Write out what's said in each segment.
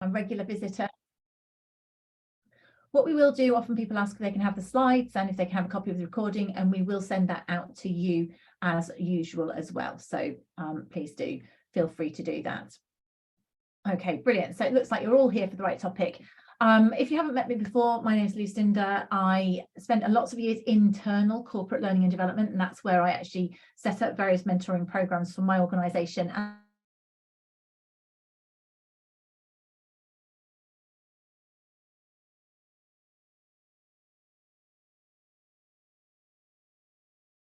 a regular visitor. What we will do, often people ask if they can have the slides and if they can have a copy of the recording, and we will send that out to you as usual as well. So please do feel free to do that. Okay, brilliant. So it looks like you're all here for the right topic. If you haven't met me before, my name is Lucinda. I spent lots of years internal corporate learning and development, and that's where I actually set up various mentoring programs for my organisation.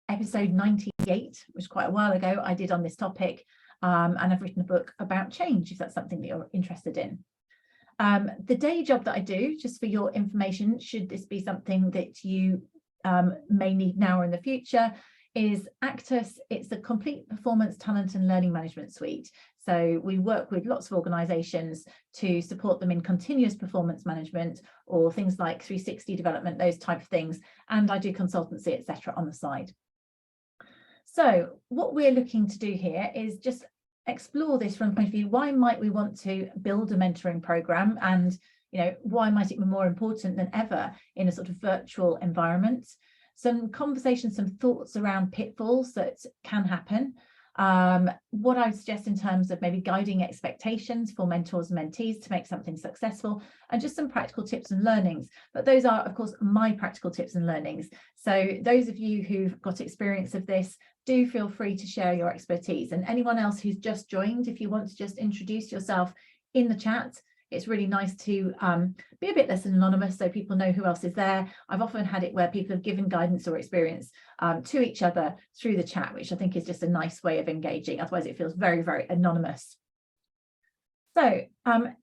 Episode 98, which was quite a while ago, I did on this topic, and I've written a book about change, if that's something that you're interested in. The day job that I do, just for your information, should this be something that you may need now or in the future, is Actus. It's a complete performance, talent and learning management suite. So we work with lots of organisations to support them in continuous performance management or things like 360 development, those type of things. And I do consultancy, etc. on the side. So what we're looking to do here is just explore this from the point of view, why might we want to build a mentoring program, and why might it be more important than ever in a sort of virtual environment? Some conversations, some thoughts around pitfalls that can happen. What I would suggest in terms of maybe guiding expectations for mentors and mentees to make something successful, and just some practical tips and learnings. But those are, of course, my practical tips and learnings. So those of you who've got experience of this, do feel free to share your expertise. And anyone else who's just joined, if you want to just introduce yourself in the chat, it's really nice to be a bit less anonymous so people know who else is there. I've often had it where people have given guidance or experience to each other through the chat, which I think is just a nice way of engaging. Otherwise it feels very, very anonymous. So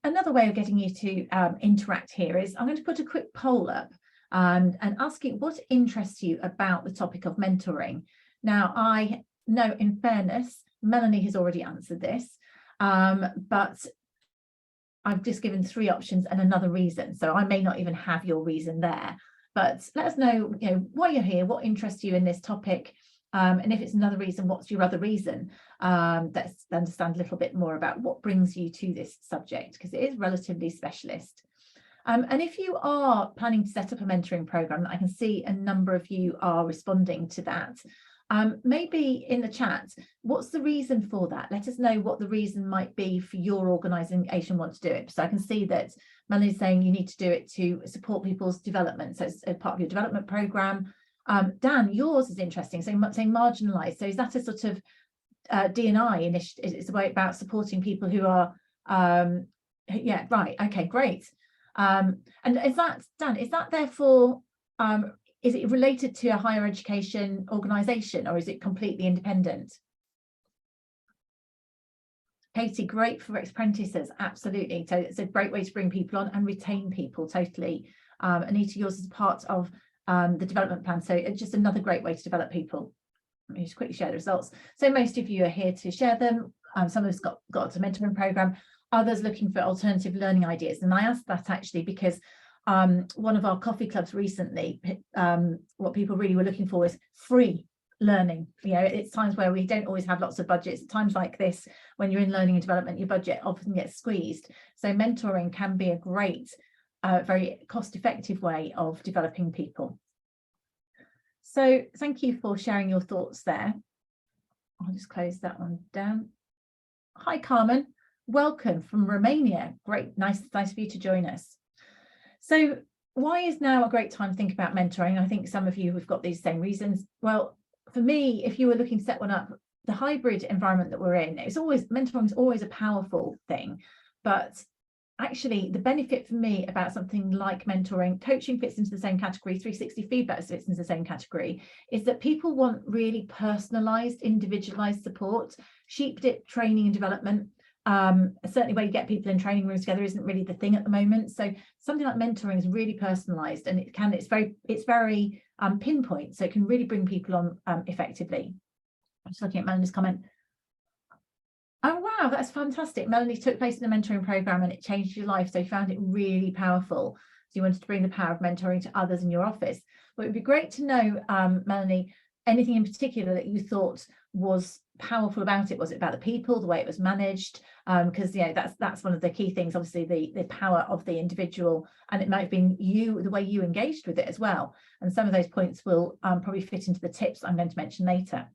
another way of getting you to interact here is I'm going to put a quick poll up and ask you what interests you about the topic of mentoring. Now, I know in fairness, Melanie has already answered this, but I've just given 3 options and another reason. So I may not even have your reason there, but let us know, why you're here, what interests you in this topic. And if it's another reason, what's your other reason? Let's understand a little bit more about what brings you to this subject, because it is relatively specialist. And if you are planning to set up a mentoring program, I can see a number of you are responding to that. Maybe in the chat, what's the reason for that? Let us know what the reason might be for your organisation want to do it. So I can see that Melanie's saying you need to do it to support people's development. So it's a part of your development programme. Dan, yours is interesting. So saying marginalised. So is that a sort of D&I initiative? It's a way about supporting people who are, yeah, right. Okay, great. And is that, Dan, is that therefore, is it related to a higher education organisation, or is it completely independent? Katie, great for apprentices, absolutely. So it's a great way to bring people on and retain people, totally. Anita, yours is part of the development plan, so it's just another great way to develop people. Let me just quickly share the results. So most of you are here to share them. Some of us got a mentoring programme, others looking for alternative learning ideas. And I asked that actually because one of our coffee clubs recently, what people really were looking for is free learning. It's times where we don't always have lots of budgets. At times like this, when you're in learning and development, your budget often gets squeezed. So mentoring can be a great, very cost-effective way of developing people. So thank you for sharing your thoughts there. I'll just close that one down. Hi, Carmen. Welcome from Romania. Great, nice for you to join us. So why is now a great time to think about mentoring? I think some of you have got these same reasons. Well, for me, if you were looking to set one up, the hybrid environment that we're in, mentoring is always a powerful thing. But actually, the benefit for me about something like mentoring, coaching fits into the same category, 360 feedback fits into the same category, is that people want really personalised, individualised support. Sheep dip training and development, certainly where you get people in training rooms together isn't really the thing at the moment. So something like mentoring is really personalised, and it's very pinpoint, so it can really bring people on effectively. I'm just looking at Melanie's comment. Oh wow, that's fantastic. Melanie took place in a mentoring program and it changed your life, so you found it really powerful. So you wanted to bring the power of mentoring to others in your office. But it would be great to know, Melanie, anything in particular that you thought was powerful about it? Was it about the people, the way it was managed? Because that's one of the key things, obviously the power of the individual, and it might have been the way you engaged with it as well. And some of those points will probably fit into the tips I'm going to mention later.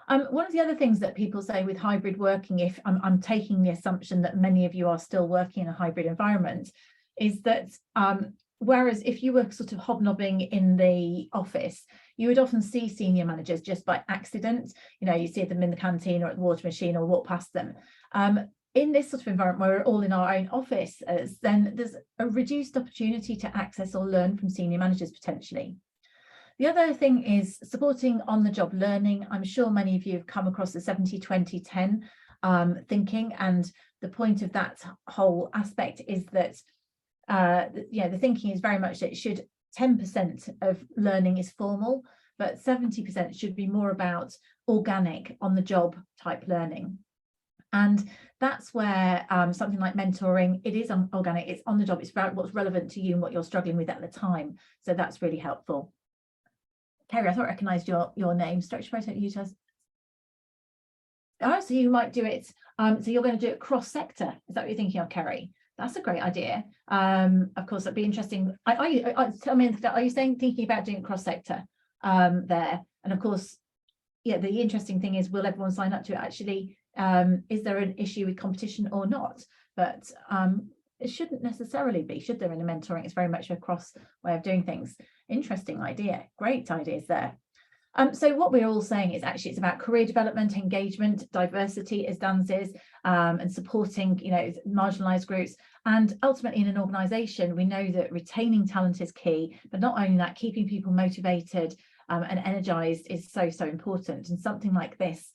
One of the other things that people say with hybrid working, if I'm taking the assumption that many of you are still working in a hybrid environment, is that whereas if you were sort of hobnobbing in the office, you would often see senior managers just by accident. You see them in the canteen or at the water machine or walk past them. In this sort of environment where we're all in our own office, then there's a reduced opportunity to access or learn from senior managers potentially. The other thing is supporting on-the-job learning. I'm sure many of you have come across the 70-20-10 thinking, and the point of that whole aspect is that the thinking is very much that 10% of learning is formal, but 70% should be more about organic, on-the-job type learning. And that's where something like mentoring, it is organic, it's on the job, it's about what's relevant to you and what you're struggling with at the time. So that's really helpful. Kerry, I thought I recognised your name. Structure process users. Oh, so you might do it. So you're going to do it cross-sector. Is that what you're thinking of, Kerry? That's a great idea. Of course, that'd be interesting. Tell me, are you thinking about doing cross-sector there? And of course, yeah, the interesting thing is, will everyone sign up to it? Actually, is there an issue with competition or not? But it shouldn't necessarily be, should there, in a mentoring? It's very much a cross way of doing things. Interesting idea, great ideas there. So what we're all saying is actually it's about career development, engagement, diversity, as Dan says, and supporting, marginalised groups. And ultimately in an organisation, we know that retaining talent is key, but not only that, keeping people motivated and energised is so important. And something like this,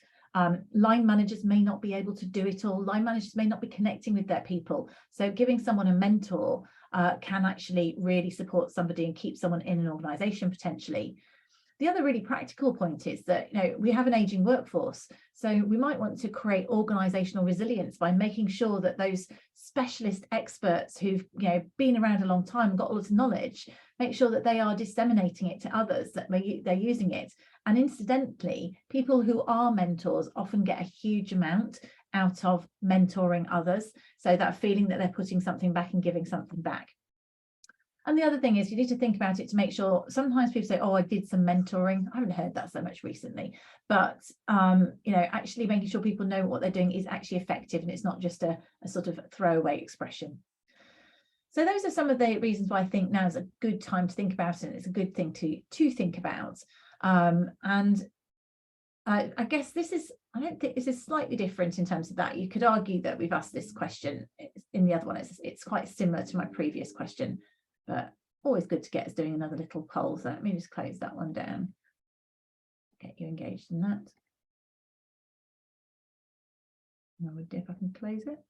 line managers may not be able to do it all. Line managers may not be connecting with their people. So giving someone a mentor can actually really support somebody and keep someone in an organisation potentially. The other really practical point is that, we have an ageing workforce. So we might want to create organisational resilience by making sure that those specialist experts who've, been around a long time and got all this knowledge, make sure that they are disseminating it to others, that they're using it. And incidentally, people who are mentors often get a huge amount out of mentoring others. So that feeling that they're putting something back and giving something back. And the other thing is you need to think about it to make sure, sometimes people say, oh, I did some mentoring. I haven't heard that so much recently, but, actually making sure people know what they're doing is actually effective and it's not just a sort of throwaway expression. So those are some of the reasons why I think now is a good time to think about it. And it's a good thing to think about. And I guess I don't think this is slightly different in terms of that. You could argue that we've asked this question in the other one. It's quite similar to my previous question. But always good to get us doing another little poll. So let me just close that one down. Get you engaged in that. I would do if I can close it.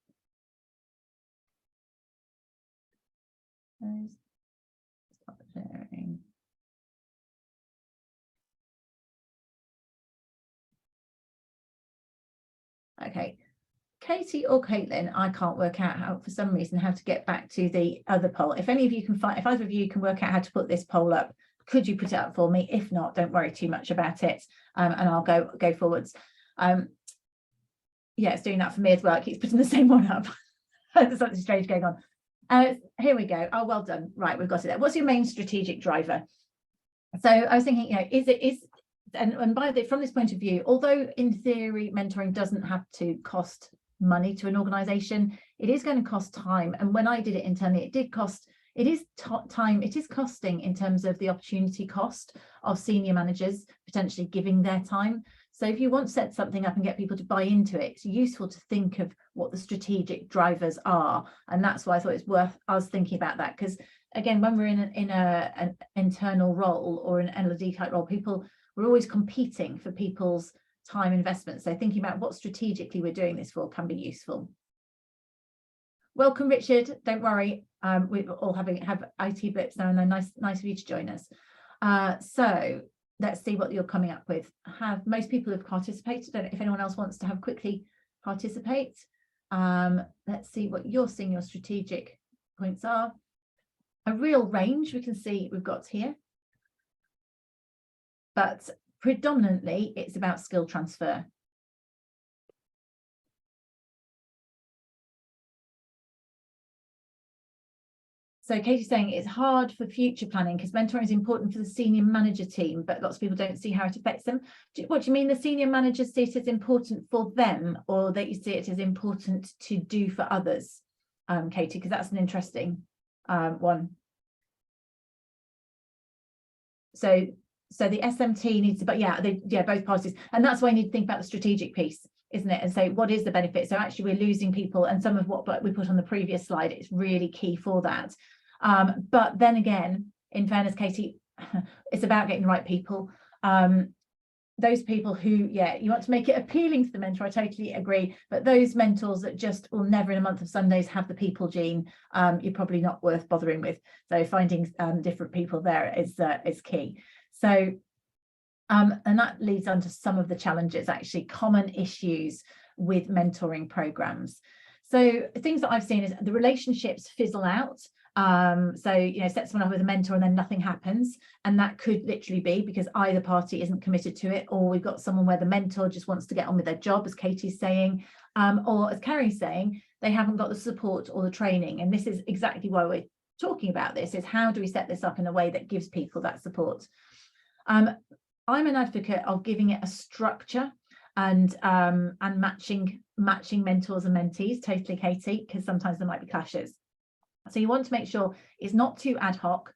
Stop sharing. Okay. Katie or Caitlin, I can't work out how, for some reason, how to get back to the other poll. If any of you can find, if either of you can work out how to put this poll up, could you put it up for me? If not, don't worry too much about it, and I'll go forwards. Yeah, it's doing that for me as well. It keeps putting the same one up. There's something strange going on. Here we go. Oh, well done. Right, we've got it there. What's your main strategic driver? So I was thinking, from this point of view, although in theory mentoring doesn't have to cost money to an organization, it is going to cost time. And when I did it internally, it is time, it is costing in terms of the opportunity cost of senior managers potentially giving their time. So if you want to set something up and get people to buy into it, it's useful to think of what the strategic drivers are. And that's why I thought it's worth us thinking about that, because again, when we're in an internal role or an L&D type role, we're always competing for people's time investment. So thinking about what strategically we're doing this for can be useful. Welcome, Richard. Don't worry, we're all have IT blips now and then. Nice of you to join us. So let's see what you're coming up with. Most people have participated. I don't know if anyone else wants to have quickly participate. Let's see what you're seeing your strategic points are. A real range we can see we've got here, but predominantly it's about skill transfer. So Katie's saying it's hard for future planning because mentoring is important for the senior manager team, but lots of people don't see how it affects them. What do you mean, the senior managers see it as important for them, or that you see it as important to do for others, Katie? Because that's an interesting one. So the SMT needs to, but yeah, both parties, and that's why you need to think about the strategic piece, isn't it? And so what is the benefit? So actually we're losing people, and some of what we put on the previous slide, it's really key for that. But then again, in fairness, Katie, it's about getting the right people. Those people who, you want to make it appealing to the mentor, I totally agree, but those mentors that just will never in a month of Sundays have the people gene, you're probably not worth bothering with. So finding different people there is key. So and that leads on to some of the challenges, actually common issues with mentoring programs. So things that I've seen is the relationships fizzle out. So set someone up with a mentor and then nothing happens, and that could literally be because either party isn't committed to it, or we've got someone where the mentor just wants to get on with their job, as Katie's saying, or as Carrie's saying, they haven't got the support or the training. And this is exactly why we're talking about this, is how do we set this up in a way that gives people that support. I'm an advocate of giving it a structure and matching mentors and mentees, totally, Katie, because sometimes there might be clashes. So you want to make sure it's not too ad hoc.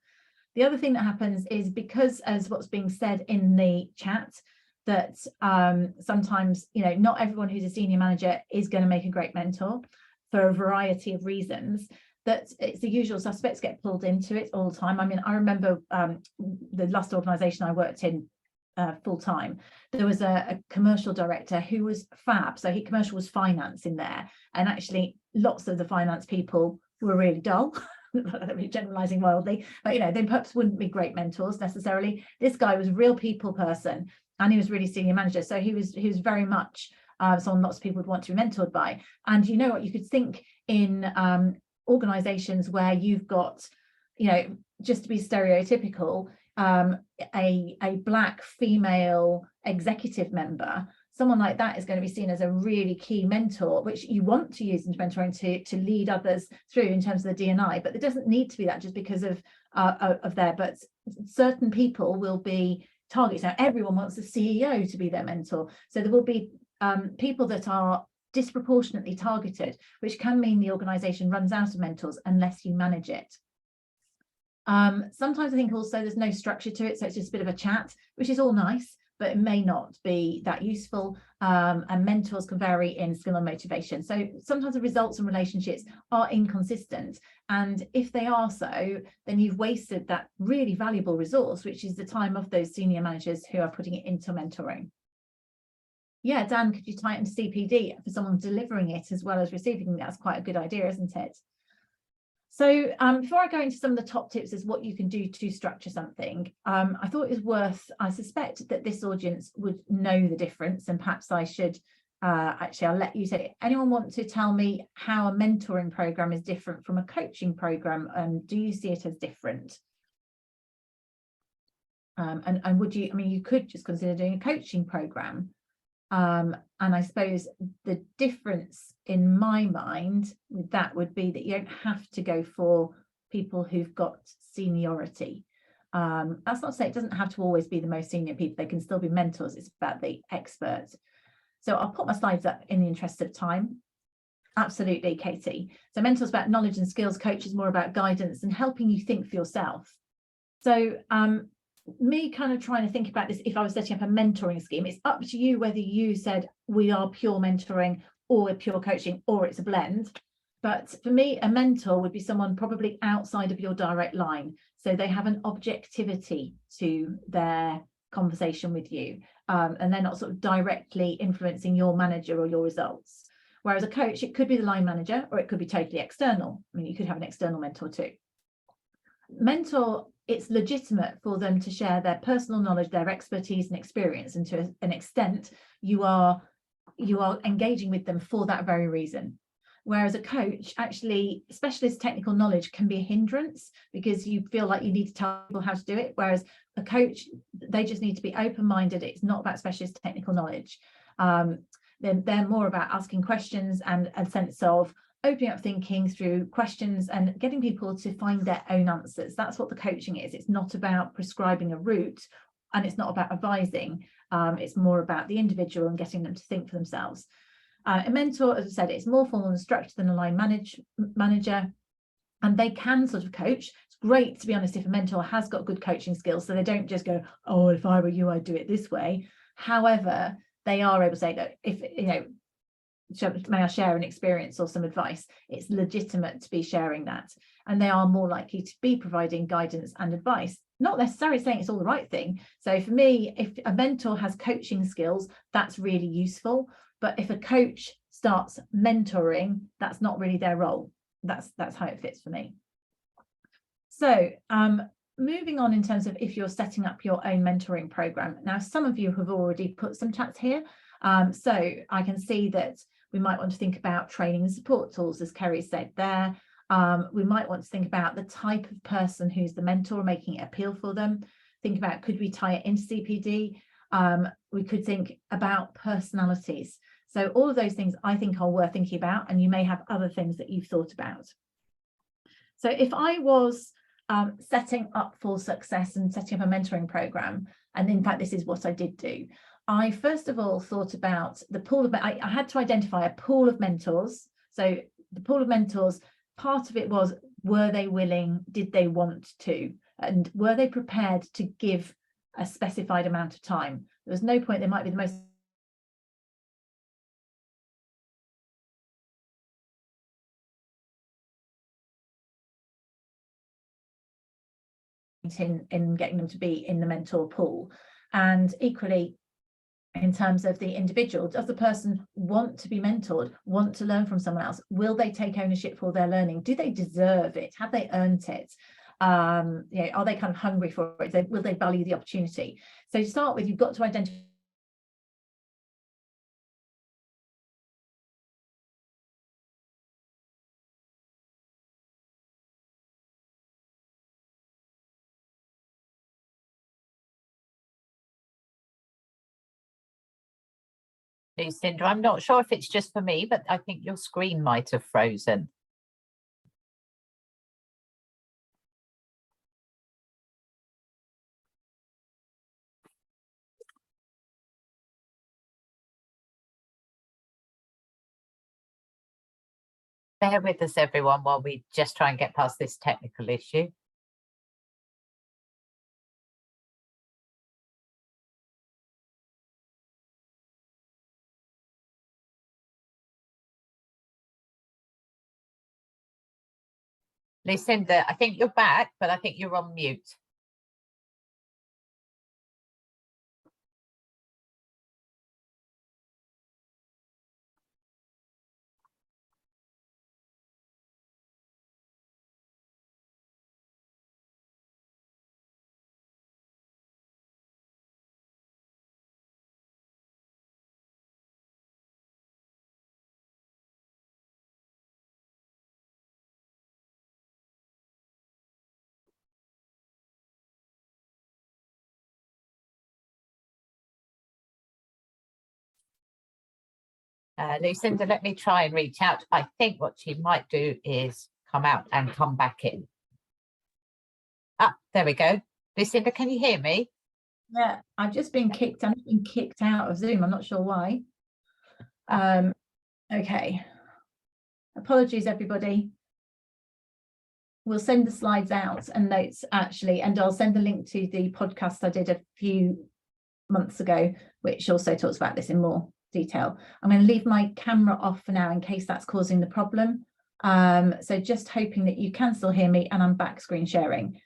The other thing that happens is, because, as what's being said in the chat, that sometimes not everyone who's a senior manager is going to make a great mentor for a variety of reasons, that it's the usual suspects get pulled into it all the time. I mean, I remember the last organization I worked in full time, there was a commercial director who was fab. So commercial was finance in there, and actually lots of the finance people were really dull. Generalizing wildly, but they perhaps wouldn't be great mentors necessarily. This guy was a real people person, and he was really senior manager, so he was very much someone lots of people would want to be mentored by. And you know what, you could think in organizations where you've got, just to be stereotypical, a black female executive member, someone like that is going to be seen as a really key mentor, which you want to use in mentoring to lead others through in terms of the D&I. But it doesn't need to be that just because of there. But certain people will be targets. Now, everyone wants the CEO to be their mentor, so there will be people that are disproportionately targeted, which can mean the organization runs out of mentors unless you manage it. Sometimes I think also there's no structure to it, so it's just a bit of a chat, which is all nice, but it may not be that useful, and mentors can vary in skill and motivation. So sometimes the results and relationships are inconsistent, and if they are so, then you've wasted that really valuable resource, which is the time of those senior managers who are putting it into mentoring. Yeah, Dan, could you tie it into CPD for someone delivering it as well as receiving? That's quite a good idea, isn't it? So before I go into some of the top tips as what you can do to structure something, I thought it was worth, I suspect that this audience would know the difference, and perhaps I should, actually, I'll let you say, anyone want to tell me how a mentoring program is different from a coaching program? Do you see it as different? And would you, I mean, you could just consider doing a coaching program. And I suppose the difference in my mind with that would be that you don't have to go for people who've got seniority. That's not to say it doesn't have to always be the most senior people. They can still be mentors. It's about the experts. So I'll put my slides up in the interest of time. Absolutely, Katie. So mentors about knowledge and skills, coach is more about guidance and helping you think for yourself. So me kind of trying to think about this, if I was setting up a mentoring scheme, it's up to you whether you said we are pure mentoring or pure coaching, or it's a blend. But for me, a mentor would be someone probably outside of your direct line, so they have an objectivity to their conversation with you, and they're not sort of directly influencing your manager or your results. Whereas a coach, it could be the line manager, or it could be totally external. I mean, you could have an external mentor too. Mentor, it's legitimate for them to share their personal knowledge, their expertise and experience, and to an extent you are engaging with them for that very reason. Whereas a coach, actually, specialist technical knowledge can be a hindrance because you feel like you need to tell people how to do it, whereas a coach, they just need to be open-minded. It's not about specialist technical knowledge. They're more about asking questions and a sense of opening up thinking through questions and getting people to find their own answers. That's what the coaching is. It's not about prescribing a route, and it's not about advising. It's more about the individual and getting them to think for themselves. A mentor, as I said, it's more formal and structured than a line manager, and they can sort of coach. It's great, to be honest, if a mentor has got good coaching skills, so they don't just go, oh, if I were you, I'd do it this way. However, they are able to say that, if you know, may I share an experience or some advice, it's legitimate to be sharing that, and they are more likely to be providing guidance and advice, not necessarily saying it's all the right thing. So for me, if a mentor has coaching skills, that's really useful. But if a coach starts mentoring, that's not really their role. That's how it fits for me. So moving on, in terms of if you're setting up your own mentoring program. Now, some of you have already put some chats here. So I can see that we might want to think about training and support tools, as Kerry said there. We might want to think about the type of person who's the mentor, making it appeal for them. Think about, could we tie it into CPD? We could think about personalities. So all of those things I think are worth thinking about, and you may have other things that you've thought about. So if I was setting up for success and setting up a mentoring program, and in fact, this is what I did do, I first of all thought about the pool of, I had to identify a pool of mentors. So the pool of mentors, part of it was, were they willing, did they want to, and were they prepared to give a specified amount of time? There was no point, they might be the most in getting them to be in the mentor pool. And equally, in terms of the individual, does the person want to be mentored, want to learn from someone else? Will they take ownership for their learning? Do they deserve it? Have they earned it? You know, are they kind of hungry for it? Will they value the opportunity? So to start with, you've got to identify Lucinda, I'm not sure if it's just for me, but I think your screen might have frozen. Bear with us, everyone, while we just try and get past this technical issue. Lucinda, I think you're back, but I think you're on mute. Lucinda, let me try and reach out. I think what she might do is come out and come back in. Ah, there we go. Lucinda, can you hear me? Yeah, I've just been kicked. I've been kicked out of Zoom. I'm not sure why. Okay. Apologies, everybody. We'll send the slides out and notes, actually, and I'll send the link to the podcast I did a few months ago, which also talks about this in more detail. I'm going to leave my camera off for now in case that's causing the problem. So just hoping that you can still hear me, and I'm back screen sharing.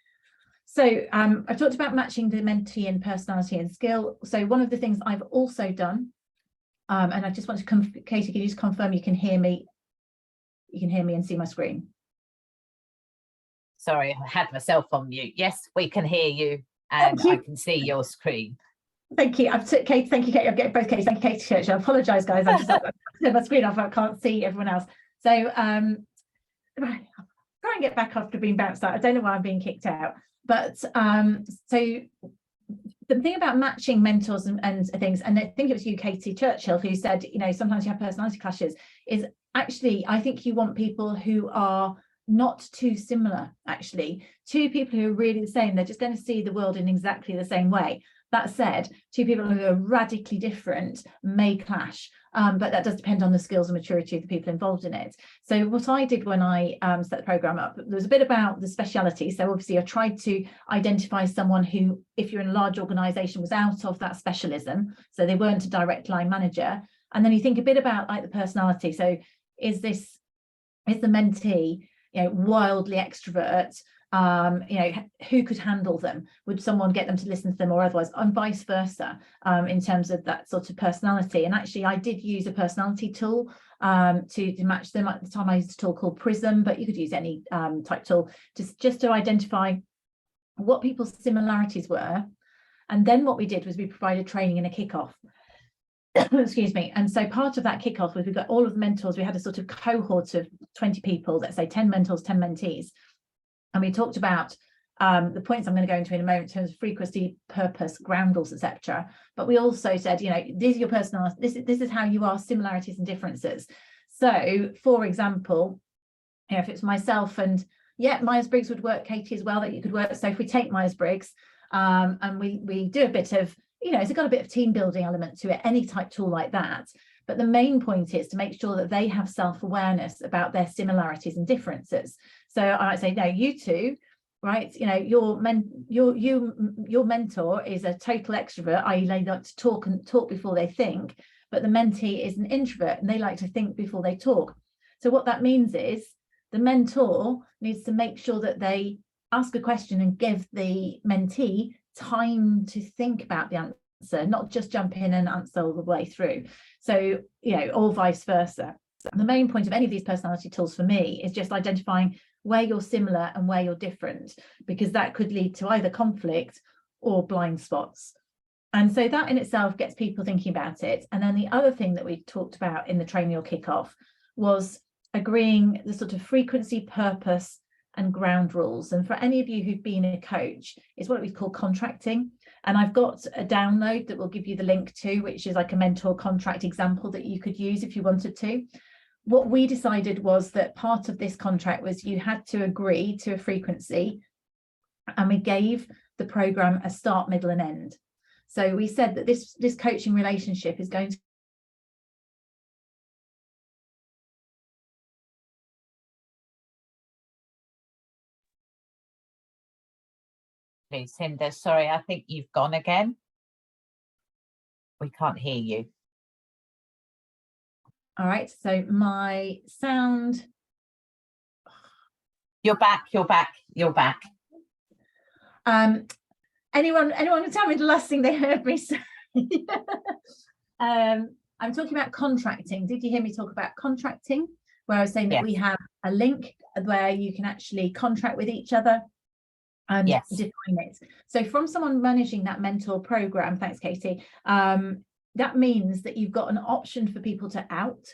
So I talked about matching the mentee in personality and skill. So one of the things I've also done, and I just want to, Katie, can you just confirm you can hear me? You can hear me and see my screen. Sorry, I had myself on mute. Yes, we can hear you, and I can see your screen. Thank you. Kate, thank you, Kate. I've got both Kates. Thank you, Katie Church. I apologise, guys. I just turned my screen off. I can't see everyone else. So right, I'll try and get back after being bounced out. I don't know why I'm being kicked out. But so the thing about matching mentors and things, and I think it was you, Katie Churchill, who said, you know, sometimes you have personality clashes, is actually, I think you want people who are not too similar, actually. Two people who are really the same, they're just going to see the world in exactly the same way. That said, two people who are radically different may clash, but that does depend on the skills and maturity of the people involved in it. So what I did when I set the programme up, there was a bit about the speciality. So obviously I tried to identify someone who, if you're in a large organisation, was out of that specialism, so they weren't a direct line manager. And then you think a bit about like the personality. So is the mentee, you know, wildly extrovert? You know, who could handle them? Would someone get them to listen to them or otherwise, and vice versa, in terms of that sort of personality? And actually I did use a personality tool to match them. At the time I used a tool called Prism, but you could use any type tool just to identify what people's similarities were. And then what we did was we provided training and a kickoff. Excuse me. And so part of that kickoff was we got all of the mentors. We had a sort of cohort of 20 people, let's say 10 mentors, 10 mentees. And we talked about the points I'm going to go into in a moment in terms of frequency, purpose, ground rules, etc. But we also said, you know, these are your personalities. This is how you are, similarities and differences. So, for example, you know, if it's myself and yeah, Myers-Briggs would work, Katie, as well, that you could work. So if we take Myers-Briggs and we do a bit of, you know, it's got a bit of team building element to it, any type tool like that. But the main point is to make sure that they have self-awareness about their similarities and differences. So I might say, no, you two, right? You know, your mentor is a total extrovert, i.e. they like to talk before they think, but the mentee is an introvert and they like to think before they talk. So what that means is the mentor needs to make sure that they ask a question and give the mentee time to think about the answer, not just jump in and answer all the way through. So, you know, or vice versa. So the main point of any of these personality tools for me is just identifying where you're similar and where you're different, because that could lead to either conflict or blind spots. And so that in itself gets people thinking about it. And then the other thing that we talked about in the training or kickoff was agreeing the sort of frequency, purpose, and ground rules. And for any of you who've been a coach, it's what we call contracting. And I've got a download that will give you the link to, which is like a mentor contract example that you could use if you wanted to. What we decided was that part of this contract was you had to agree to a frequency, and we gave the program a start, middle, and end. So we said that this coaching relationship is going to Lucinda, sorry, I think you've gone again. We can't hear you. All right, so my sound. You're back, you're back, you're back. Anyone can tell me the last thing they heard me say? I'm talking about contracting. Did you hear me talk about contracting? Where I was saying that we have a link where you can actually contract with each other and define it. So from someone managing that mentor program, thanks, Katie, that means that you've got an option for people to out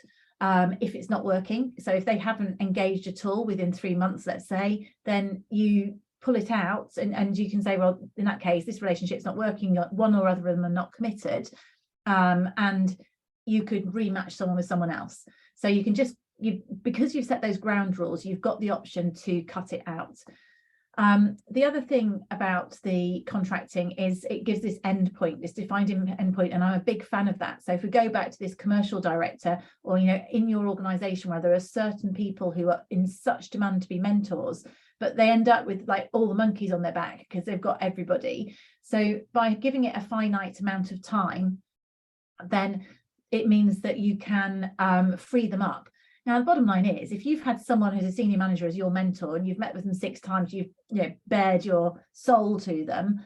if it's not working. So if they haven't engaged at all within 3 months, let's say, then you pull it out and you can say, well, in that case, this relationship's not working, one or other of them are not committed, and you could rematch someone with someone else. So you can just, because you've set those ground rules, you've got the option to cut it out. The other thing about the contracting is it gives this endpoint, this defined endpoint, and I'm a big fan of that. So if we go back to this commercial director, or you know, in your organization where there are certain people who are in such demand to be mentors, but they end up with like all the monkeys on their back because they've got everybody. So by giving it a finite amount of time, then it means that you can free them up. Now, the bottom line is, if you've had someone who's a senior manager as your mentor and you've met with them 6 times, you've bared your soul to them,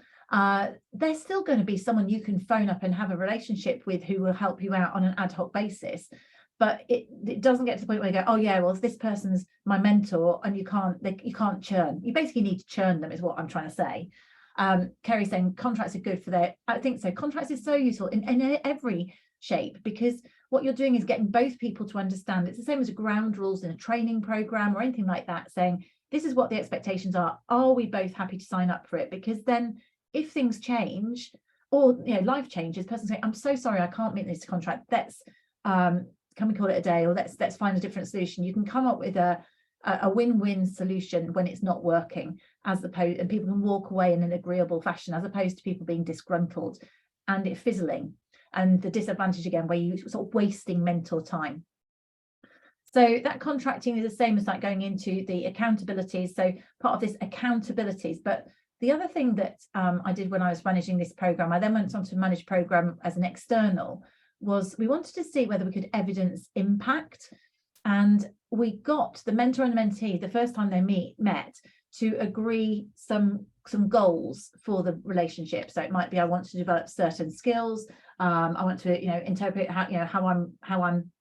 they're still going to be someone you can phone up and have a relationship with who will help you out on an ad hoc basis. But it doesn't get to the point where you go, oh yeah, well, this person's my mentor, and you can't churn. You basically need to churn them, is what I'm trying to say. Kerry's saying contracts are good for their, I think so. Contracts is so useful in every shape, because what you're doing is getting both people to understand. It's the same as ground rules in a training program or anything like that, saying this is what the expectations are we both happy to sign up for it? Because then if things change, or life changes, person saying, I'm so sorry, I can't meet this contract, let's can we call it a day, or let's find a different solution. You can come up with a win-win solution when it's not working, as opposed, and people can walk away in an agreeable fashion, as opposed to people being disgruntled and it fizzling. And the disadvantage again, where you sort of wasting mentor time. So that contracting is the same as like going into the accountabilities. So part of this accountabilities, but the other thing that I did when I was managing this program, I then went on to manage program as an external, was we wanted to see whether we could evidence impact. And we got the mentor and the mentee, the first time they met, to agree some goals for the relationship. So it might be, I want to develop certain skills. I want to, interpret how I'm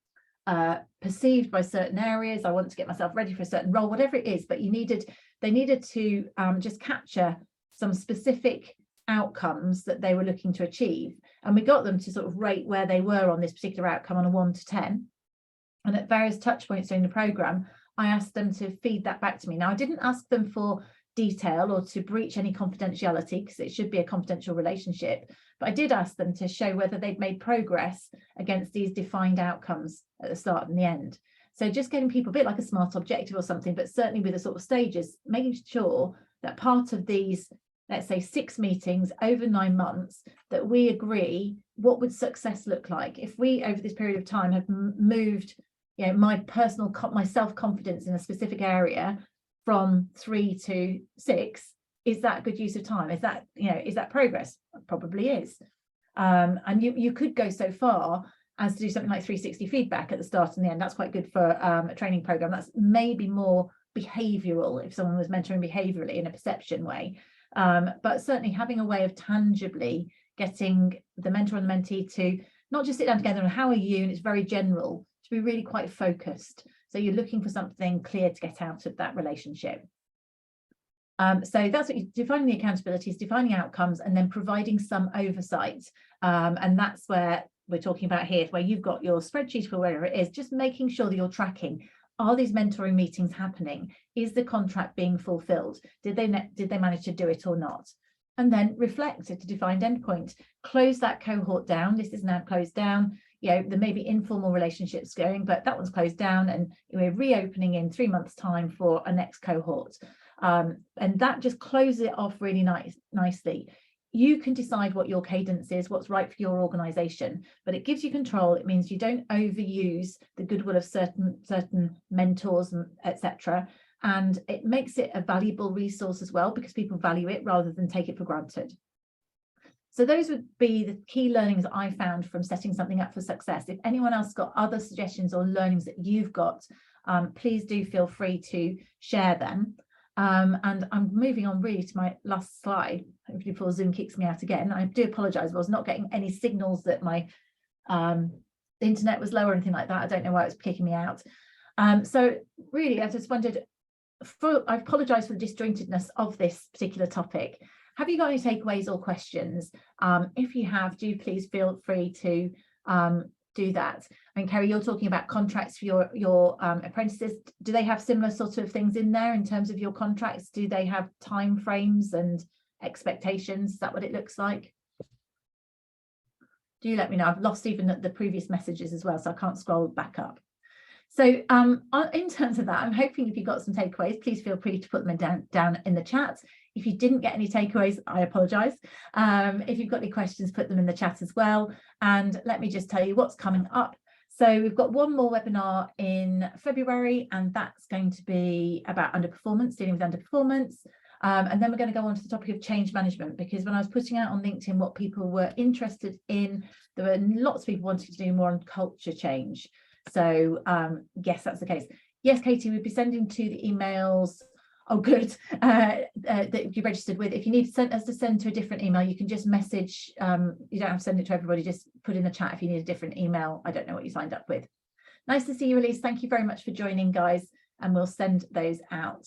perceived by certain areas. I want to get myself ready for a certain role, whatever it is. But they needed to just capture some specific outcomes that they were looking to achieve. And we got them to sort of rate where they were on this particular outcome on a 1 to 10. And at various touch points during the program, I asked them to feed that back to me. Now, I didn't ask them for detail or to breach any confidentiality, because it should be a confidential relationship, but I did ask them to show whether they'd made progress against these defined outcomes at the start and the end. So just getting people a bit like a SMART objective or something, but certainly with the sort of stages, making sure that part of these, let's say 6 meetings over 9 months, that we agree what would success look like if we over this period of time have moved my self-confidence in a specific area from 3 to 6. Is that good use of time? Is that progress? It probably is. And you could go so far as to do something like 360 feedback at the start and the end. That's quite good for a training program. That's maybe more behavioral if someone was mentoring behaviorally in a perception way. But certainly having a way of tangibly getting the mentor and the mentee to not just sit down together and how are you, and it's very general, to be really quite focused. So you're looking for something clear to get out of that relationship. So that's what you're defining the accountabilities, defining outcomes, and then providing some oversight. And that's where we're talking about here, where you've got your spreadsheet or whatever it is, just making sure that you're tracking. Are these mentoring meetings happening? Is the contract being fulfilled? Did they manage to do it or not? And then reflect at a defined endpoint. Close that cohort down. This is now closed down. There may be informal relationships going, but that one's closed down, and we're reopening in 3 months' time for a next cohort. And that just closes it off really nicely. You can decide what your cadence is, what's right for your organization, but it gives you control. It means you don't overuse the goodwill of certain mentors, etc. And it makes it a valuable resource as well, because people value it rather than take it for granted. So those would be the key learnings I found from setting something up for success. If anyone else got other suggestions or learnings that you've got, please do feel free to share them. And I'm moving on really to my last slide, hopefully before Zoom kicks me out again. I do apologise, I was not getting any signals that my internet was low or anything like that. I don't know why it was kicking me out. So really, I just wondered, I apologise for the disjointedness of this particular topic. Have you got any takeaways or questions? If you have, do please feel free to do that. I mean, Kerry, you're talking about contracts for your apprentices. Do they have similar sort of things in there in terms of your contracts? Do they have time frames and expectations? Is that what it looks like? Do you let me know? I've lost even the previous messages as well, so I can't scroll back up. So in terms of that, I'm hoping if you've got some takeaways, please feel free to put them down in the chat. If you didn't get any takeaways, I apologise. If you've got any questions, put them in the chat as well. And let me just tell you what's coming up. So we've got one more webinar in February, and that's going to be about underperformance, dealing with underperformance. And then we're going to go on to the topic of change management, because when I was putting out on LinkedIn what people were interested in, there were lots of people wanting to do more on culture change. So yes, that's the case. Yes, Katie, we'd be sending to the emails. Oh, good. That you registered with. If you need us to send to a different email, you can just message. You don't have to send it to everybody. Just put in the chat if you need a different email. I don't know what you signed up with. Nice to see you, Elise. Thank you very much for joining, guys. And we'll send those out.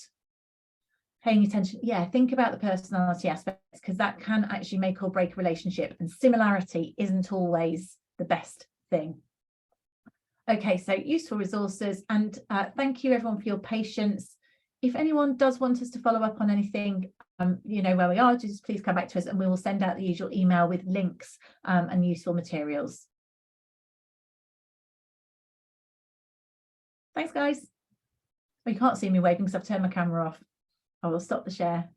Paying attention. Yeah, think about the personality aspects, because that can actually make or break a relationship. And similarity isn't always the best thing. Okay, so useful resources. And thank you, everyone, for your patience if anyone does want us to follow up on anything, you know where we are, just please come back to us and we will send out the usual email with links and useful materials. Thanks, guys. You can't see me waving because I've turned my camera off. I will stop the share.